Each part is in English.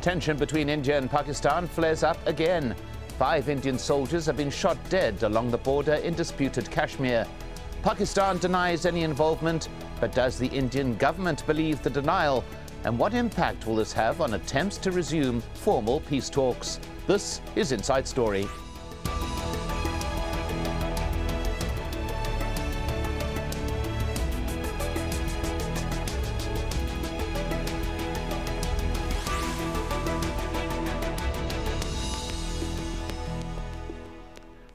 Tension between India and Pakistan flares up again. 5 Indian soldiers have been shot dead along the border in disputed Kashmir. Pakistan denies any involvement, but does the Indian government believe the denial? And what impact will this have on attempts to resume formal peace talks? This is Inside Story.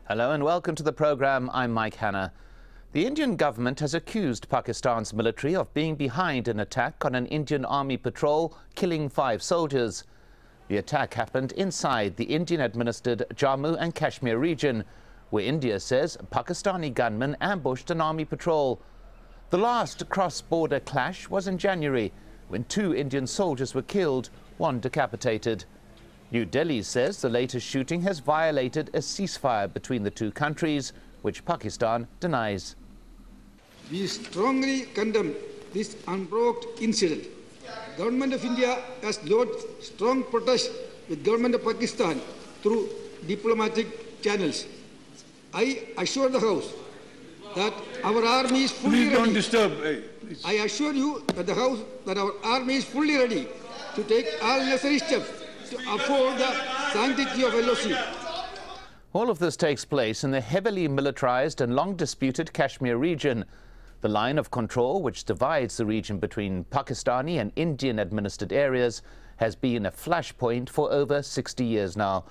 Hello and welcome to the program. I'm Mike Hanna. The Indian government has accused Pakistan's military of being behind an attack on an Indian army patrol, killing 5 soldiers. The attack happened inside the Indian-administered Jammu and Kashmir region, where India says Pakistani gunmen ambushed an army patrol. The last cross-border clash was in January, when 2 Indian soldiers were killed, 1 decapitated. New Delhi says the latest shooting has violated a ceasefire between the 2 countries, which Pakistan denies. We strongly condemn this unprovoked incident. Government of India has lodged strong protest with Government of Pakistan through diplomatic channels. I assure the House that our army is fully ready. Don't disturb. I assure you that the House that our army is fully ready to take all necessary steps to uphold the sanctity of LOC. All of this takes place in the heavily militarized and long-disputed Kashmir region. The line of control, which divides the region between Pakistani and Indian-administered areas, has been a flashpoint for over 60 years now.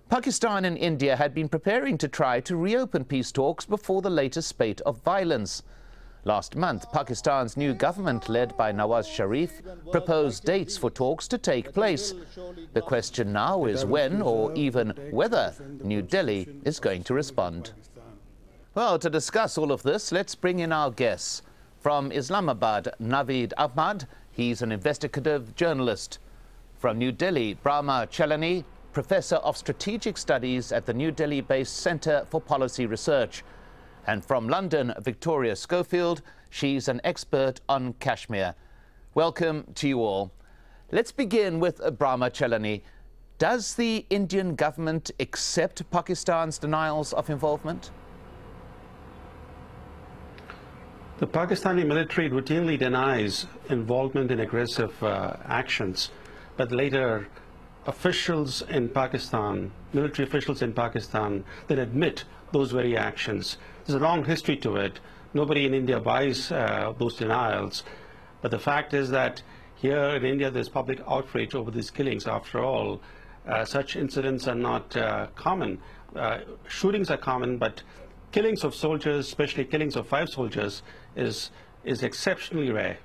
Pakistan and India had been preparing to try to reopen peace talks before the latest spate of violence. Last month, Pakistan's new government, led by Nawaz Sharif, proposed dates for talks to take place. The question now is when, or even whether, New Delhi is going to respond. Well, to discuss all of this, let's bring in our guests. From Islamabad, Naveed Ahmad, he's an investigative journalist. From New Delhi, Brahma Chelani, Professor of Strategic Studies at the New Delhi-based Centre for Policy Research. And from London, Victoria Schofield, she's an expert on Kashmir. Welcome to you all. Let's begin with Brahma Chelani. Does the Indian government accept Pakistan's denials of involvement? The Pakistani military routinely denies involvement in aggressive actions, but later officials in Pakistan, military officials in Pakistan, then admit those very actions. There's a long history to it. Nobody in India buys those denials. But the fact is that here in India there's public outrage over these killings. After all, such incidents are not common. Shootings are common, but killings of soldiers, especially killings of 5 soldiers, is exceptionally rare.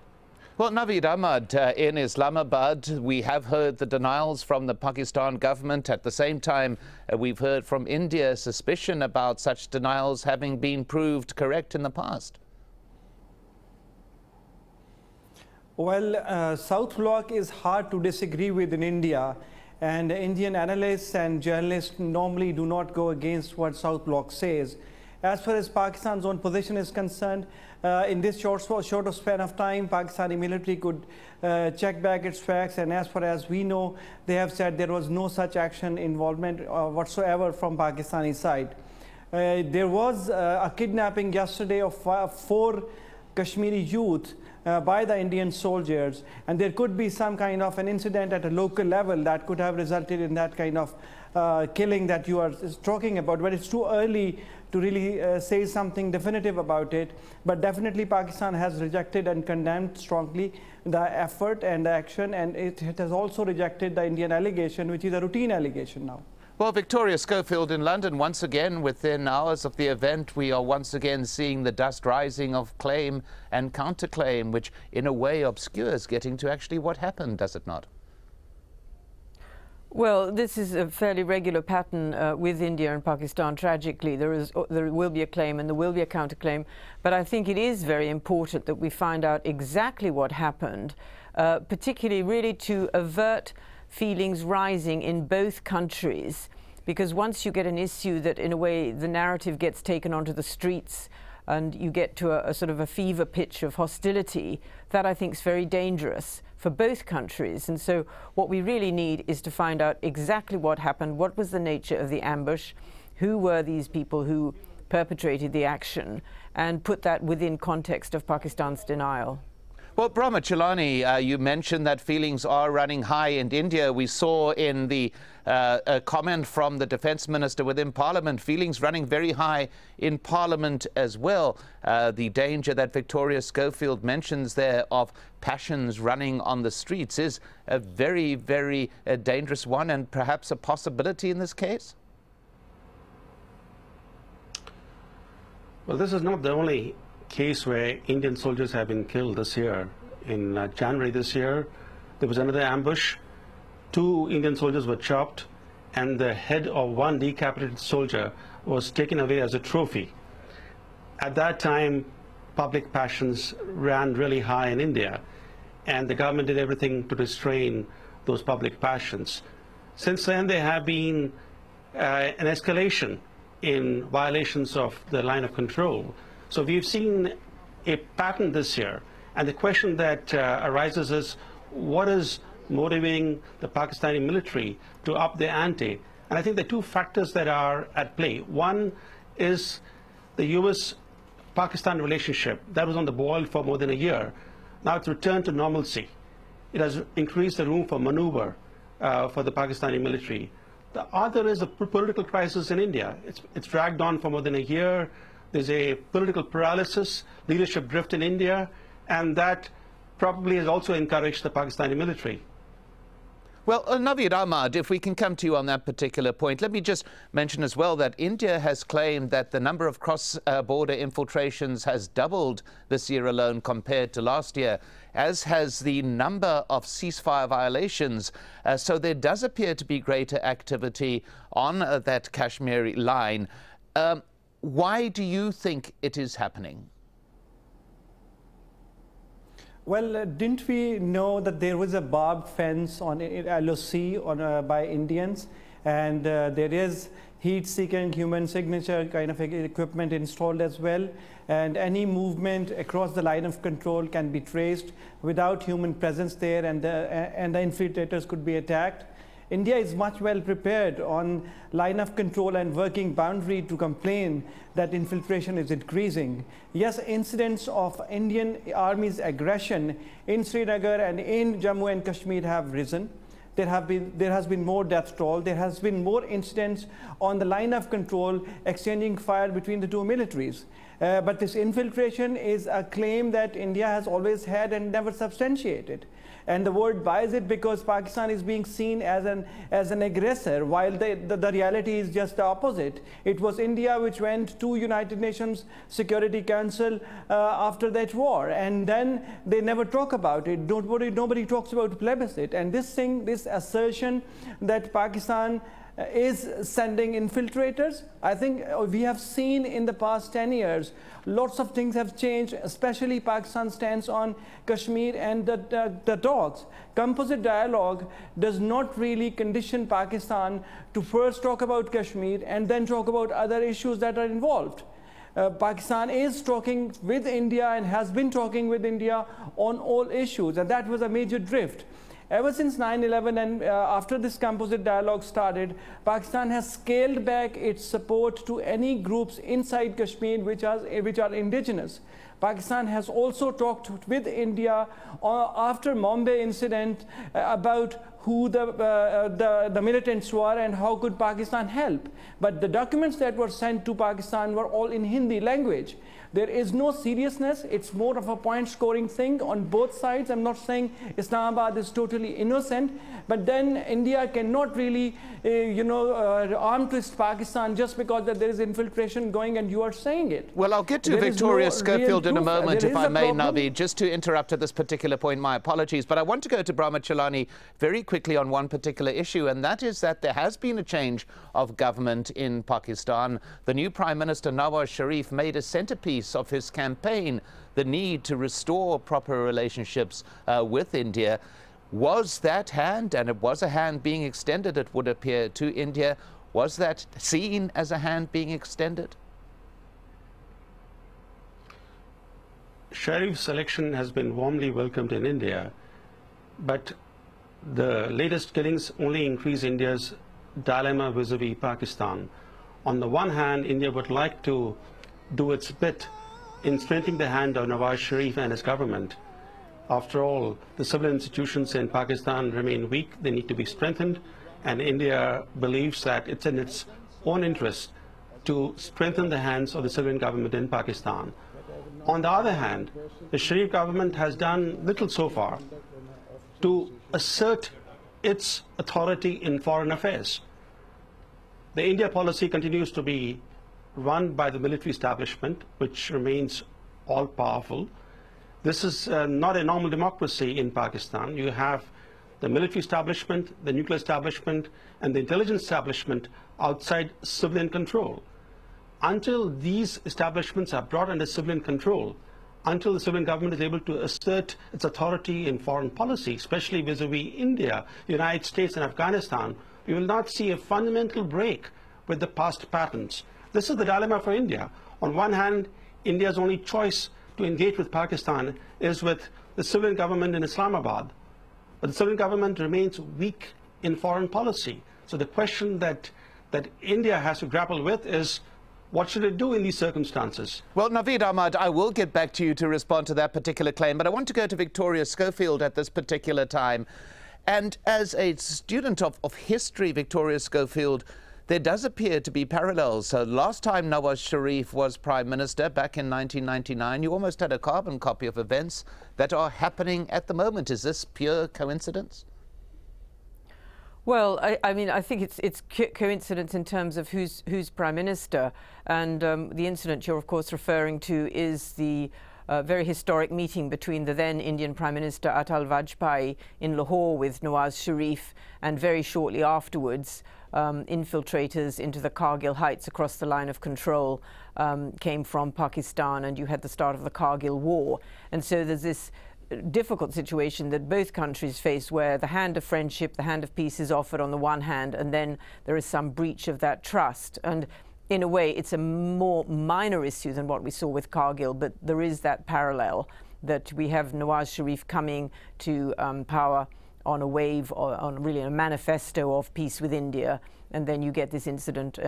Well, Naveed Ahmad, in Islamabad, we have heard the denials from the Pakistan government. At the same time, we've heard from India suspicion about such denials having been proved correct in the past. Well, South Bloc is hard to disagree with in India, and Indian analysts and journalists normally do not go against what South Bloc says. As far as Pakistan's own position is concerned, in this short span of time, Pakistani military could check back its facts, and as far as we know, they have said there was no such action involvement whatsoever from Pakistani side. There was a kidnapping yesterday of 4 Kashmiri youth by the Indian soldiers, and there could be some kind of an incident at a local level that could have resulted in that kind of killing that you are talking about, but it's too early to really say something definitive about it. But definitely Pakistan has rejected and condemned strongly the effort and the action, and it has also rejected the Indian allegation, which is a routine allegation now. Well, Victoria Schofield in London, once again, within hours of the event, we are once again seeing the dust rising of claim and counterclaim, which in a way obscures getting to actually what happened, does it not? Well, this is a fairly regular pattern with India and Pakistan. Tragically, there will be a claim and there will be a counterclaim. But I think it is very important that we find out exactly what happened, particularly really to avert feelings rising in both countries. Because once you get an issue that, in a way, the narrative gets taken onto the streets and you get to a sort of a fever pitch of hostility, that I think is very dangerous for both countries. And so what we really need is to find out exactly what happened, what was the nature of the ambush, who were these people who perpetrated the action, and put that within context of Pakistan's denial. Well, Brahmachalani, you mentioned that feelings are running high in India. We saw in the a comment from the defense minister within Parliament, feelings running very high in Parliament as well. The danger that Victoria Schofield mentions there of passions running on the streets is a very, very dangerous one, and perhaps a possibility in this case? Well, this is not the only case where Indian soldiers have been killed this year. In January this year, there was another ambush. 2 Indian soldiers were chopped, and the head of one decapitated soldier was taken away as a trophy. At that time, public passions ran really high in India, and the government did everything to restrain those public passions. Since then, there have been an escalation in violations of the line of control. So we've seen a pattern this year, and the question that arises is, what is motivating the Pakistani military to up the ante? And I think there are 2 factors that are at play. One is the US-Pakistan relationship that was on the boil for more than a year. Now it's returned to normalcy. It has increased the room for maneuver for the Pakistani military. The other is the political crisis in India. It's dragged on for more than a year. There's a political paralysis, leadership drift in India, and that probably has also encouraged the Pakistani military. Well, Naveed Ahmad, if we can come to you on that particular point, let me just mention as well that India has claimed that the number of cross-border infiltrations has doubled this year alone compared to last year, as has the number of ceasefire violations. So there does appear to be greater activity on that Kashmir line. Why do you think it is happening? Well, didn't we know that there was a barbed fence on LOC by Indians, and there is heat-seeking human signature kind of equipment installed as well, and any movement across the line of control can be traced without human presence there, and the infiltrators could be attacked. India is much well prepared on line of control and working boundary to complain that infiltration is increasing. Yes, incidents of Indian Army's aggression in Srinagar and in Jammu and Kashmir have risen. There has been more death toll. There has been more incidents on the line of control exchanging fire between the 2 militaries. But this infiltration is a claim that India has always had and never substantiated. And the world buys it because Pakistan is being seen as an aggressor, while the reality is just the opposite. It was India which went to United Nations Security Council after that war, and then they never talk about it. Nobody talks about plebiscite. And this assertion that Pakistan is sending infiltrators, I think we have seen in the past 10 years, lots of things have changed, especially Pakistan's stance on Kashmir and the talks. Composite dialogue does not really condition Pakistan to first talk about Kashmir and then talk about other issues that are involved. Pakistan is talking with India and has been talking with India on all issues, and that was a major drift. Ever since 9/11 and after this composite dialogue started, Pakistan has scaled back its support to any groups inside Kashmir which are indigenous. Pakistan has also talked with India after Mumbai incident about who the militants were and how could Pakistan help. But the documents that were sent to Pakistan were all in Hindi language. There is no seriousness. It's more of a point-scoring thing on both sides. I'm not saying Islamabad is totally innocent, but then India cannot really, arm twist Pakistan just because that there is infiltration going and you are saying it. Well, I'll get to Victoria Schofield in a moment, if I may, Naveed. Just to interrupt at this particular point, my apologies, but I want to go to Brahmachalani very quickly on one particular issue, and that is that there has been a change of government in Pakistan. The new Prime Minister, Nawaz Sharif, made a centerpiece of his campaign the need to restore proper relationships with India. Was that hand, and it was a hand being extended, it would appear, to India, was that seen as a hand being extended? Sharif's election has been warmly welcomed in India. but the latest killings only increase India's dilemma vis-a-vis Pakistan. On the one hand, India would like to do its bit in strengthening the hand of Nawaz Sharif and his government. After all, the civil institutions in Pakistan remain weak. They need to be strengthened, and India believes that it's in its own interest to strengthen the hands of the civilian government in Pakistan. On the other hand, the Sharif government has done little so far to assert its authority in foreign affairs. The India policy continues to be run by the military establishment, which remains all-powerful. This is not a normal democracy in Pakistan. You have the military establishment, the nuclear establishment, and the intelligence establishment outside civilian control. Until these establishments are brought under civilian control, until the civilian government is able to assert its authority in foreign policy, especially vis-a-vis India, the United States, and Afghanistan, we will not see a fundamental break with the past patterns. This is the dilemma for India. On one hand, India's only choice to engage with Pakistan is with the civilian government in Islamabad. But the civilian government remains weak in foreign policy. So the question that India has to grapple with is, what should it do in these circumstances? Well, Naveed Ahmad, I will get back to you to respond to that particular claim, but I want to go to Victoria Schofield at this particular time. And as a student of history, Victoria Schofield, there does appear to be parallels. So last time Nawaz Sharif was Prime Minister, back in 1999, you almost had a carbon copy of events that are happening at the moment. Is this pure coincidence? Well, I mean, I think it's coincidence in terms of who's Prime Minister. And the incident you're, of course, referring to is the very historic meeting between the then Indian Prime Minister Atal Vajpayee in Lahore with Nawaz Sharif, and very shortly afterwards, infiltrators into the Kargil heights across the line of control came from Pakistan, and you had the start of the Kargil War. And so there's this difficult situation that both countries face, where the hand of friendship, the hand of peace is offered on the one hand, and then there is some breach of that trust. And in a way, it's a more minor issue than what we saw with Kargil, but there is that parallel that we have Nawaz Sharif coming to power on a wave, or on really a manifesto of peace with India, and then you get this incident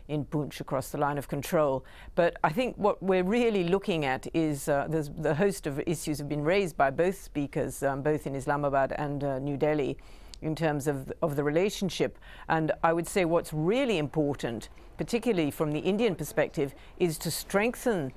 in Poonch across the line of control. But I think what we're really looking at is the host of issues have been raised by both speakers, both in Islamabad and New Delhi, in terms of the relationship. And I would say what's really important, particularly from the Indian perspective, is to strengthen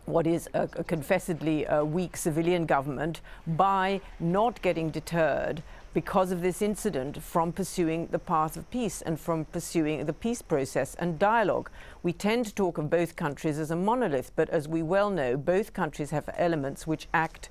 what is a confessedly weak civilian government by not getting deterred because of this incident from pursuing the path of peace and from pursuing the peace process and dialogue. We tend to talk of both countries as a monolith, but as we well know, both countries have elements which act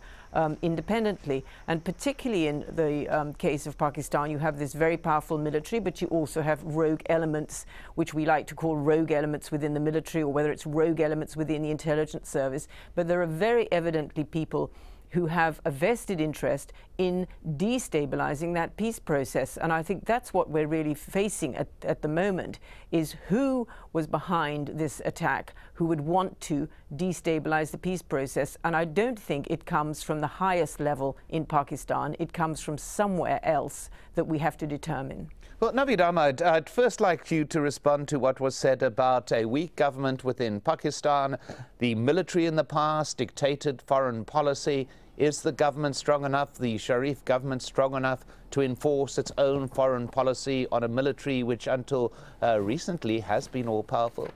independently, and particularly in the case of Pakistan, you have this very powerful military, but you also have rogue elements, which we like to call rogue elements within the military, or whether it's rogue elements within the intelligence service. But there are very evidently people who have a vested interest in destabilizing that peace process. And I think that's what we're really facing at the moment, is who was behind this attack, who would want to destabilize the peace process. And I don't think it comes from the highest level in Pakistan. It comes from somewhere else that we have to determine. Well, Naveed Ahmad, I'd first like you to respond to what was said about a weak government within Pakistan, the military in the past dictated foreign policy. Is the government strong enough, the Sharif government strong enough, to enforce its own foreign policy on a military which until recently has been all-powerful?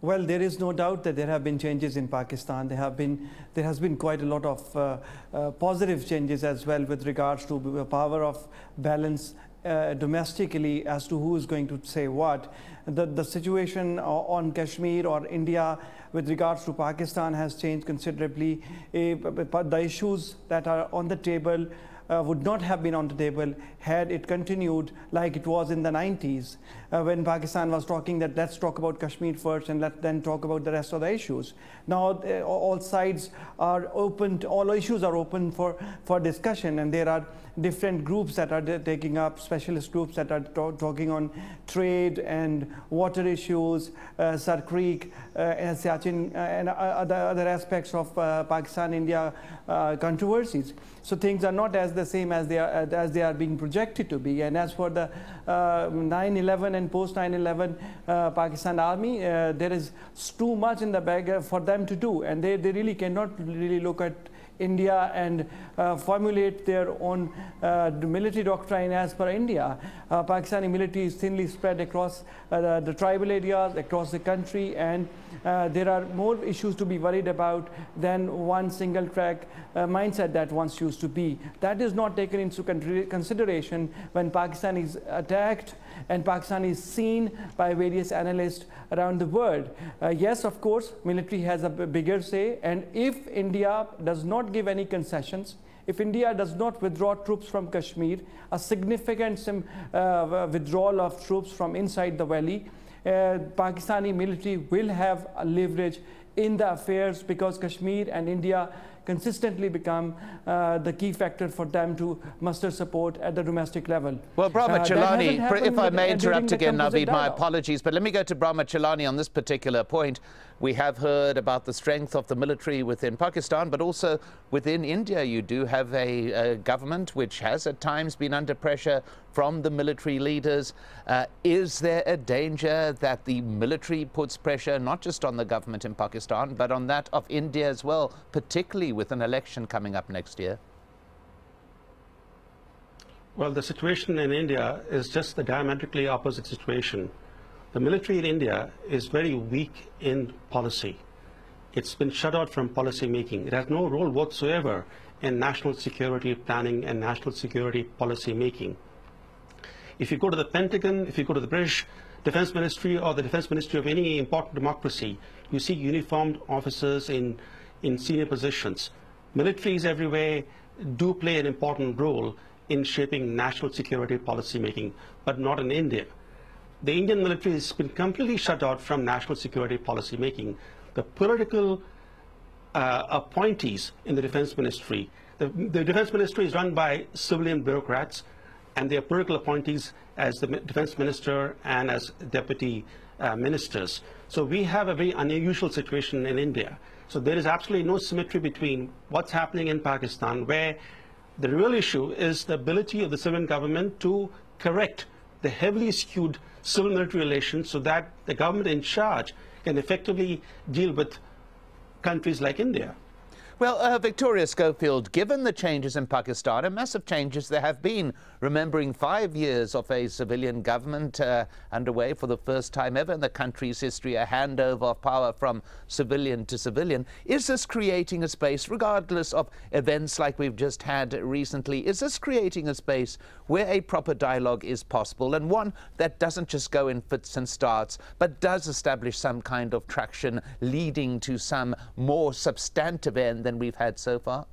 Well, there is no doubt that there have been changes in Pakistan. There has been quite a lot of positive changes as well with regards to the power of balance domestically as to who is going to say what. The situation on Kashmir or India with regards to Pakistan has changed considerably. The issues that are on the table would not have been on the table had it continued like it was in the 90s, when Pakistan was talking that let's talk about Kashmir first and then talk about the rest of the issues. Now all sides are open, all issues are open for discussion, and there are different groups that are taking up, specialist groups that are talking on trade and water issues, Sar Creek, Siachen, and other aspects of Pakistan-India controversies. So things are not as the same as they are being projected to be. And as for the 9/11 and post 9/11 Pakistan Army, there is too much in the bag for them to do, and they really cannot really look at India and formulate their own military doctrine as per India. Pakistani military is thinly spread across the tribal areas, across the country, and there are more issues to be worried about than one single track mindset that once used to be. That is not taken into consideration when Pakistan is attacked and Pakistan is seen by various analysts around the world. Yes, of course, military has a bigger say, and if India does not give any concessions, if India does not withdraw troops from Kashmir, a significant withdrawal of troops from inside the valley, Pakistani military will have a leverage in the affairs, because Kashmir and India consistently become the key factor for them to muster support at the domestic level. Well, Brahma Chelani, if I may interrupt again, Naveed, my apologies, but let me go to Brahma Chelani on this particular point. We have heard about the strength of the military within Pakistan, but also within India. You do have a government which has at times been under pressure from the military leaders. Is there a danger that the military puts pressure not just on the government in Pakistan, but on that of India as well, particularly with an election coming up next year? Well, the situation in India is just the diametrically opposite situation. The military in India is very weak in policy. It's been shut out from policy making. It has no role whatsoever in national security planning and national security policy making. If you go to the Pentagon, if you go to the British Defense Ministry or the Defense Ministry of any important democracy, you see uniformed officers in senior positions. Militaries everywhere do play an important role in shaping national security policy making, but not in India. The Indian military has been completely shut out from national security policy making. The political appointees in the Defense Ministry, the Defense Ministry is run by civilian bureaucrats, and their political appointees as the Defense Minister and as deputy ministers. So we have a very unusual situation in India. So there is absolutely no symmetry between what's happening in Pakistan, where the real issue is the ability of the civilian government to correct the heavily skewed civil-military relations so that the government in charge can effectively deal with countries like India. Well, Victoria Schofield, given the changes in Pakistan, and massive changes there have been, remembering 5 years of a civilian government underway for the first time ever in the country's history, a handover of power from civilian to civilian, is this creating a space, regardless of events like we've just had recently, is this creating a space where a proper dialogue is possible, and one that doesn't just go in fits and starts, but does establish some kind of traction leading to some more substantive end than we've had so far?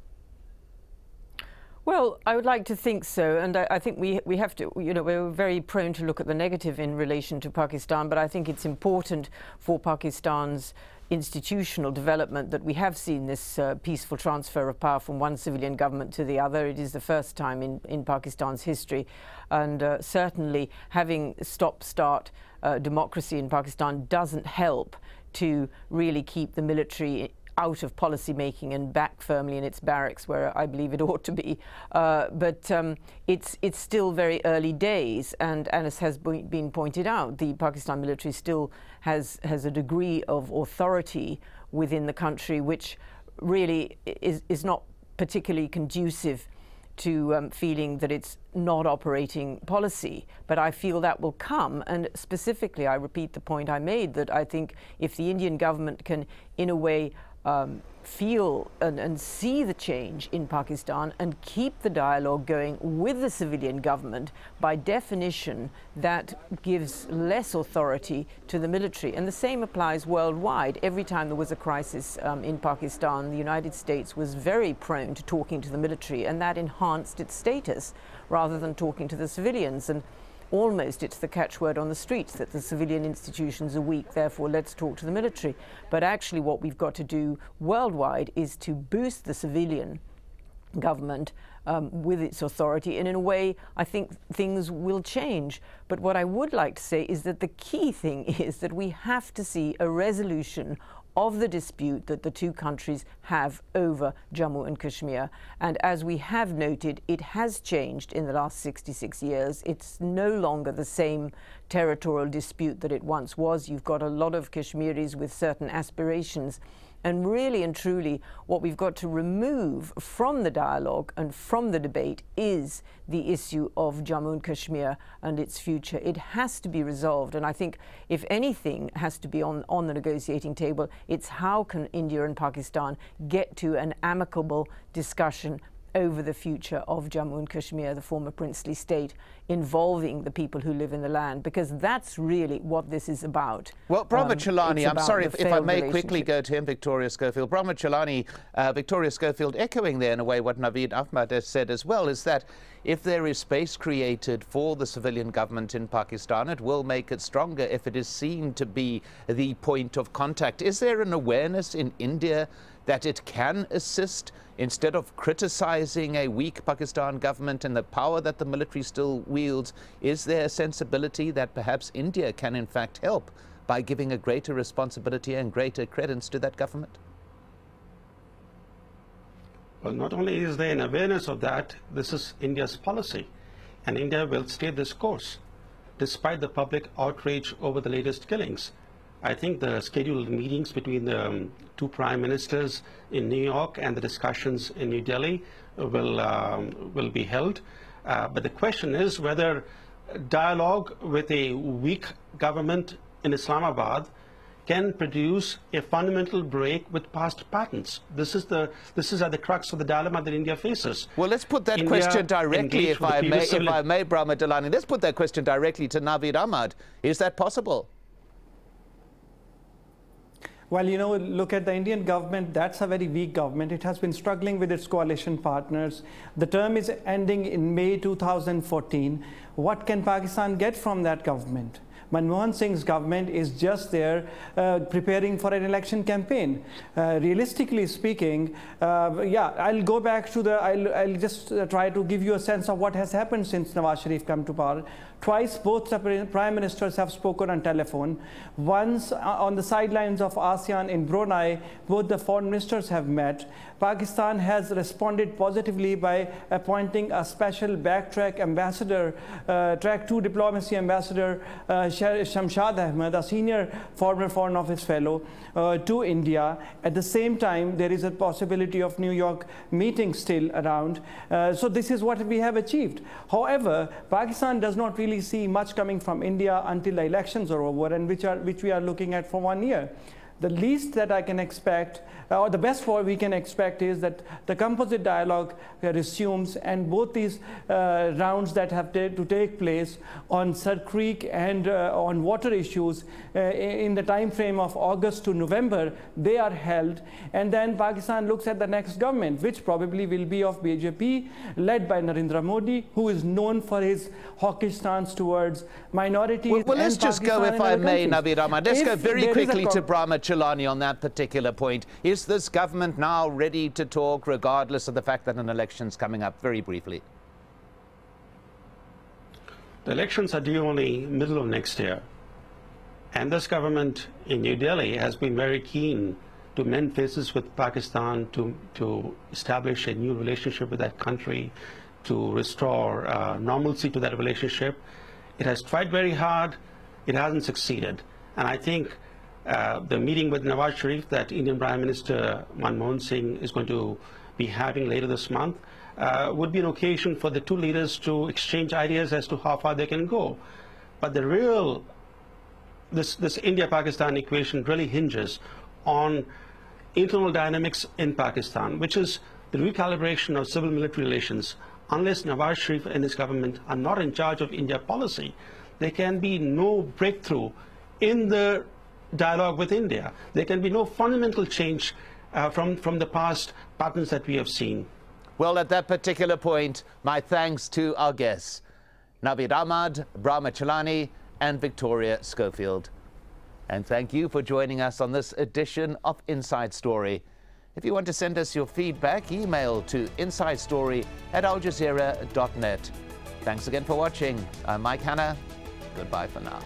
Well, I would like to think so, and I think we have to, you know, we're very prone to look at the negative in relation to Pakistan, but I think it's important for Pakistan's institutional development that we have seen this peaceful transfer of power from one civilian government to the other. It is the first time in Pakistan's history, and certainly having stop-start democracy in Pakistan doesn't help to really keep the military out of policy making and back firmly in its barracks, where I believe it ought to be. But it's still very early days, and as has been pointed out, the Pakistan military still has a degree of authority within the country which really is not particularly conducive to feeling that it's not operating policy. But I feel that will come, and specifically I repeat the point I made, that I think if the Indian government can, in a way, feel and see the change in Pakistan and keep the dialogue going with the civilian government, by definition, that gives less authority to the military. And the same applies worldwide. Every time there was a crisis in Pakistan, the United States was very prone to talking to the military, and that enhanced its status rather than talking to the civilians. And almost it's the catchword on the streets that the civilian institutions are weak, therefore let's talk to the military. But actually what we've got to do worldwide is to boost the civilian government with its authority, and in a way I think things will change. But what I would like to say is that the key thing is that we have to see a resolution of the dispute that the two countries have over Jammu and Kashmir. And as we have noted, it has changed in the last 66 years. It's no longer the same territorial dispute that it once was. You've got a lot of Kashmiris with certain aspirations. And really and truly, what we've got to remove from the dialogue and from the debate is the issue of Jammu and Kashmir and its future. It has to be resolved. And I think if anything has to be on the negotiating table, it's how can India and Pakistan get to an amicable discussion over the future of Jammu and Kashmir, the former princely state, involving the people who live in the land, because that's really what this is about. Well, Brahma Chelani, I'm sorry if I may quickly go to him, Victoria Schofield. Brahma Chelani, Victoria Schofield, echoing there in a way what Naveed Ahmad has said as well, is that if there is space created for the civilian government in Pakistan, it will make it stronger if it is seen to be the point of contact. Is there an awareness in India that it can assist instead of criticizing a weak Pakistan government and the power that the military still wields? Is there a sensibility that perhaps India can in fact help by giving a greater responsibility and greater credence to that government? Well, not only is there an awareness of that, this is India's policy, and India will stay this course despite the public outrage over the latest killings. I think the scheduled meetings between the two prime ministers in New York and the discussions in New Delhi will be held. But the question is whether dialogue with a weak government in Islamabad can produce a fundamental break with past patterns. This is at the crux of the dilemma that India faces. Well, let's put that question directly, if I may, Brahma Chelani. Let's put that question directly to Naveed Ahmad. Is that possible? Well, you know, look at the Indian government. That's a very weak government. It has been struggling with its coalition partners. The term is ending in May 2014. What can Pakistan get from that government? Manmohan Singh's government is just there preparing for an election campaign. Realistically speaking, yeah, I'll go back to I'll just try to give you a sense of what has happened since Nawaz Sharif came to power. Twice, both the prime ministers have spoken on telephone. Once on the sidelines of ASEAN in Brunei, both the foreign ministers have met. Pakistan has responded positively by appointing a special backtrack ambassador, track 2 diplomacy ambassador, Shamshad Ahmed, a senior former Foreign Office fellow, to India. At the same time, there is a possibility of New York meeting still around. So this is what we have achieved. However, Pakistan does not really see much coming from India until the elections are over, and which we are looking at for 1 year. The least that I can expect, or the best we can expect, is that the composite dialogue resumes, and both these rounds that have to take place on Sir Creek and on water issues in the time frame of August to November, they are held. And then Pakistan looks at the next government, which probably will be of BJP, led by Narendra Modi, who is known for his hawkish stance towards minorities. Well, let's just go, if I may, Naveed Ahmad. Let's go very quickly to Brahma Chelani on that particular point. Is this government now ready to talk, regardless of the fact that an election's coming up? Very briefly. The elections are due only middle of next year. And this government in New Delhi has been very keen to mend faces with Pakistan, to establish a new relationship with that country, to restore normalcy to that relationship. It has tried very hard. It hasn't succeeded. And I think the meeting with Nawaz Sharif that Indian Prime Minister Manmohan Singh is going to be having later this month would be an occasion for the two leaders to exchange ideas as to how far they can go. But the real, this India-Pakistan equation really hinges on internal dynamics in Pakistan, which is the recalibration of civil-military relations. Unless Nawaz Sharif and his government are not in charge of India policy, there can be no breakthrough in the dialogue with India. There can be no fundamental change from the past patterns that we have seen. Well, at that particular point, my thanks to our guests, Naveed Ahmad, Brahma Chalani, and Victoria Schofield. And thank you for joining us on this edition of Inside Story. If you want to send us your feedback, email to insidestory@aljazeera.net. Thanks again for watching. I'm Mike Hanna. Goodbye for now.